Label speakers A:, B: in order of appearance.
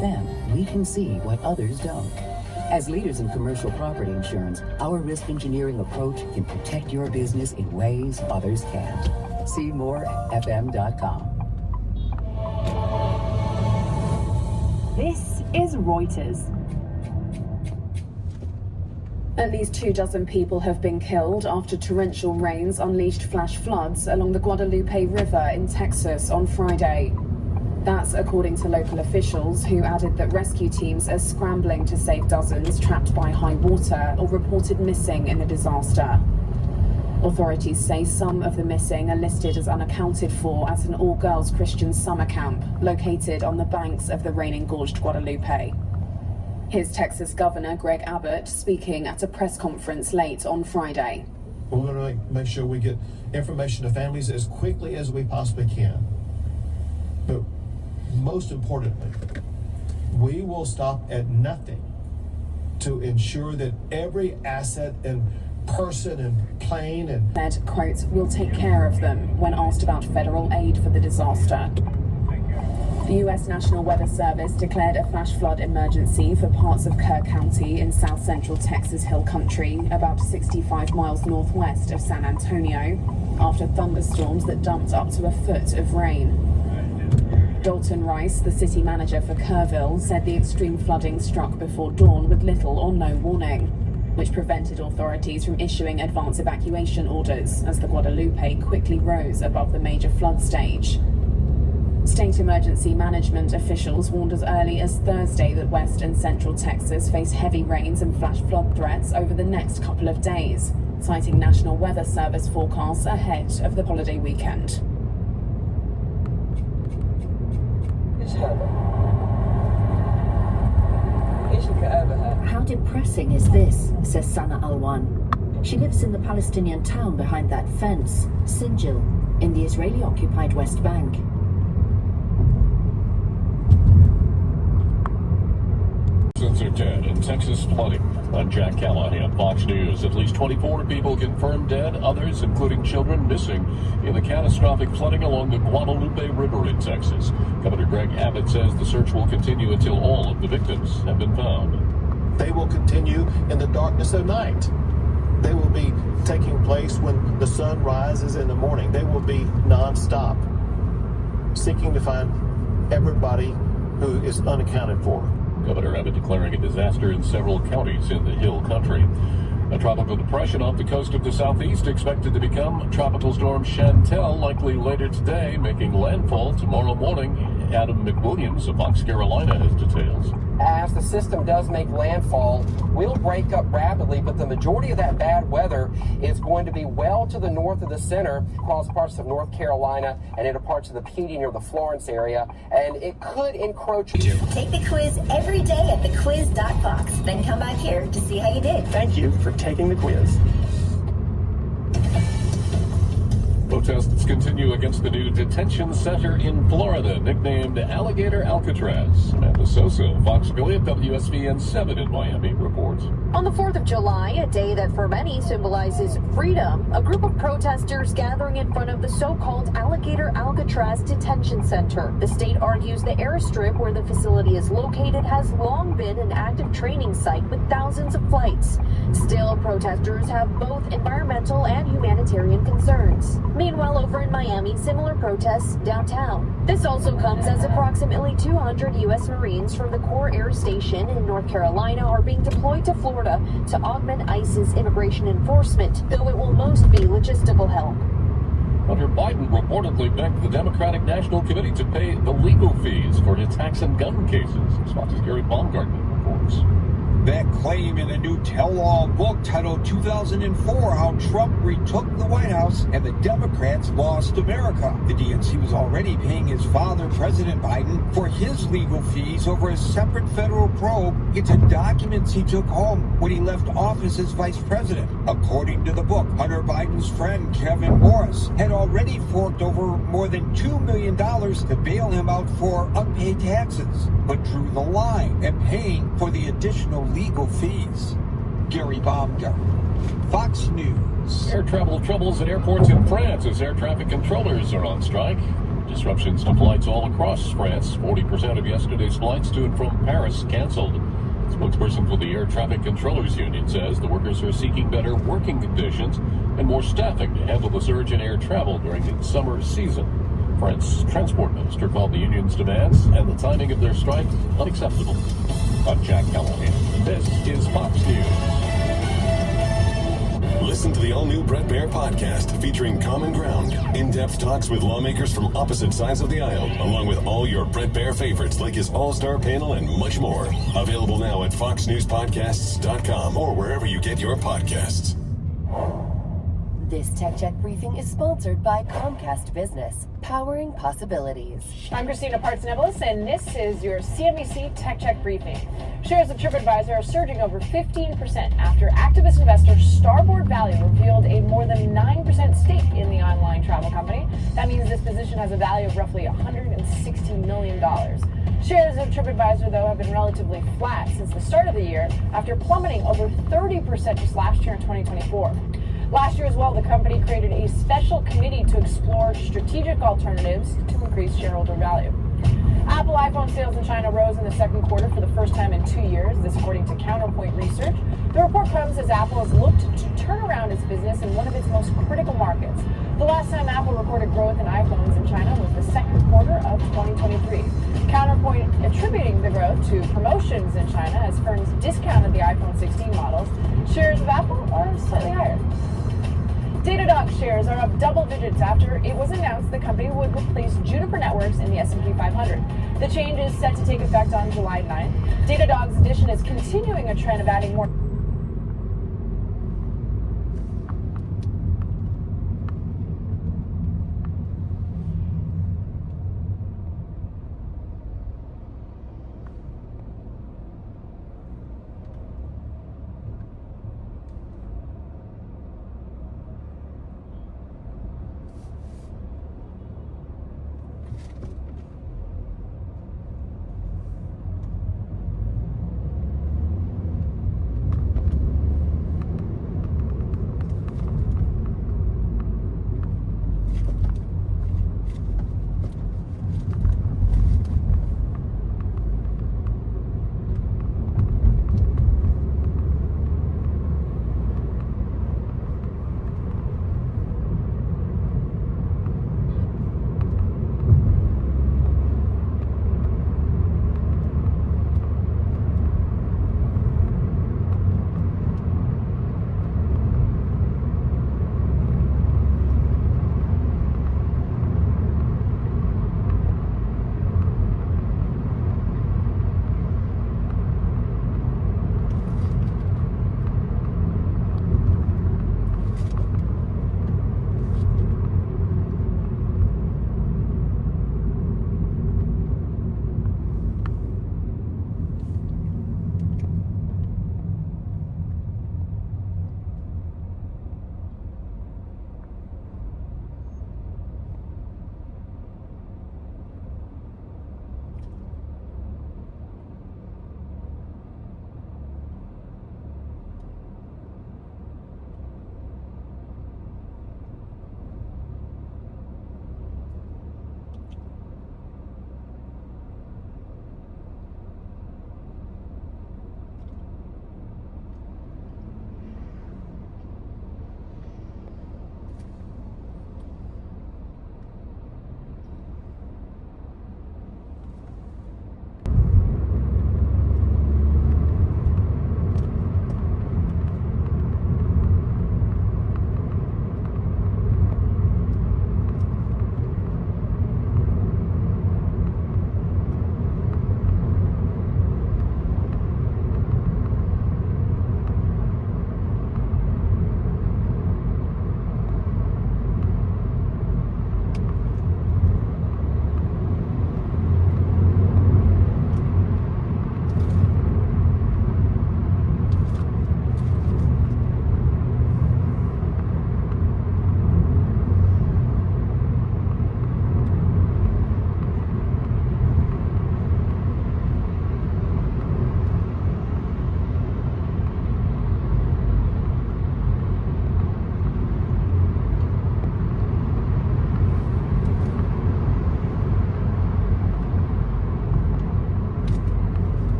A: FM, we can see what others don't. As leaders in commercial property insurance, our risk engineering approach can protect your business in ways others can't. See more at fm.com.
B: This is Reuters. At least 24 people have been killed after torrential rains unleashed flash floods along the Guadalupe River in Texas on Friday. That's according to local officials, who added that rescue teams are scrambling to save dozens trapped by high water or reported missing in the disaster. Authorities say some of the missing are listed as unaccounted for at an all-girls Christian summer camp located on the banks of the rain-engorged Guadalupe. Here's Texas Governor Greg Abbott speaking at a press conference late on Friday.
C: We're going to make sure we get information to families as quickly as we possibly can. But most importantly, we will stop at nothing to ensure that every asset and person and plane and...
B: Said, quote, "We'll take care of them," when asked about federal aid for the disaster. The U.S. National Weather Service declared a flash flood emergency for parts of Kerr County in south central Texas Hill Country, about 65 miles northwest of San Antonio, after thunderstorms that dumped up to a foot of rain. Dalton Rice, the city manager for Kerrville, said the extreme flooding struck before dawn with little or no warning, which prevented authorities from issuing advance evacuation orders as the Guadalupe quickly rose above the major flood stage. State emergency management officials warned as early as Thursday that west and central Texas face heavy rains and flash flood threats over the next couple of days, citing National Weather Service forecasts ahead of the holiday weekend.
D: How depressing is this, says Sana Alwan. She lives in the Palestinian town behind that fence, Sinjil, in the Israeli-occupied West Bank.
E: Are dead in Texas flooding. I'm Jack Callahan, Fox News. At least 24 people confirmed dead, others, including children, missing in the catastrophic flooding along the Guadalupe River in Texas. Governor Greg Abbott says the search will continue until all of the victims have been found.
C: They will continue in the darkness of night. They will be taking place when the sun rises in the morning. They will be nonstop, seeking to find everybody who is unaccounted for.
E: Governor Abbott declaring a disaster in several counties in the Hill Country. A tropical depression off the coast of the southeast expected to become Tropical Storm Chantel likely later today, making landfall tomorrow morning. Adam McWilliams of Fox Carolina has details.
F: As the system does make landfall, we'll break up rapidly, but the majority of that bad weather is going to be well to the north of the center, across parts of North Carolina and into parts of the Petey near the Florence area, and it could encroach.
G: Take the quiz every day at thequiz.fox, then come back here to see how you did.
H: Thank you for taking the quiz.
E: Protests continue against the new detention center in Florida, nicknamed Alligator Alcatraz. Amanda Sosa, Fox affiliate WSVN 7 in Miami, reports.
I: On the 4th of July, a day that for many symbolizes freedom, a group of protesters gathering in front of the so-called Alligator Alcatraz Detention Center. The state argues the airstrip where the facility is located has long been an active training site with thousands of flights. Still, protesters have both environmental and humanitarian concerns. Meanwhile, over in Miami, similar protests downtown. This also comes as approximately 200 U.S. Marines from the Corps Air Station in North Carolina are being deployed to Florida to augment ICE's immigration enforcement, though it will most be logistical help.
E: Hunter Biden reportedly begged the Democratic National Committee to pay the legal fees for attacks and gun cases. Fox's Gary Baumgartner reports.
J: That claim in a new tell-all book titled 2004, How Trump Retook the White House and the Democrats Lost America. The DNC was already paying his father, President Biden, for his legal fees over a separate federal probe into documents he took home when he left office as vice president. According to the book, Hunter Biden's friend, Kevin Morris, had already forked over more than $2 million to bail him out for unpaid taxes, but drew the line at paying for the additional legal fees. Gary Baumgartner, Fox News.
E: Air travel troubles at airports in France as air traffic controllers are on strike. Disruptions to flights all across France. 40% of yesterday's flights to and from Paris canceled. Spokesperson for the Air Traffic Controllers Union says the workers are seeking better working conditions and more staffing to handle the surge in air travel during the summer season. France's transport minister called the union's demands and the timing of their strike unacceptable. I'm Jack Callahan. This is Fox News.
K: Listen to the all-new Bret Baier podcast featuring Common Ground, in-depth talks with lawmakers from opposite sides of the aisle, along with all your Bret Baier favorites like his all-star panel and much more. Available now at foxnewspodcasts.com or wherever you get your podcasts.
L: This Tech Check briefing is sponsored by Comcast Business, powering possibilities.
M: I'm Christina Partsinevelos, and this is your CNBC Tech Check briefing. Shares of TripAdvisor are surging over 15% after activist investor Starboard Value revealed a more than 9% stake in the online travel company. That means this position has a value of roughly $160 million. Shares of TripAdvisor, though, have been relatively flat since the start of the year after plummeting over 30% just last year in 2024. Last year as well, the company created a special committee to explore strategic alternatives to increase shareholder value. Apple iPhone sales in China rose in the second quarter for the first time in 2 years, this according to Counterpoint Research. The report comes as Apple has looked to turn around its business in one of its most critical markets. The last time Apple recorded growth in iPhones in China was the second quarter of 2023. Counterpoint attributing the growth to promotions in China as firms discounted the iPhone 16 models. Shares of Apple are slightly higher. Datadog shares are up double digits after it was announced the company would replace Juniper Networks in the S&P 500. The change is set to take effect on July 9th. Datadog's addition is continuing a trend of adding more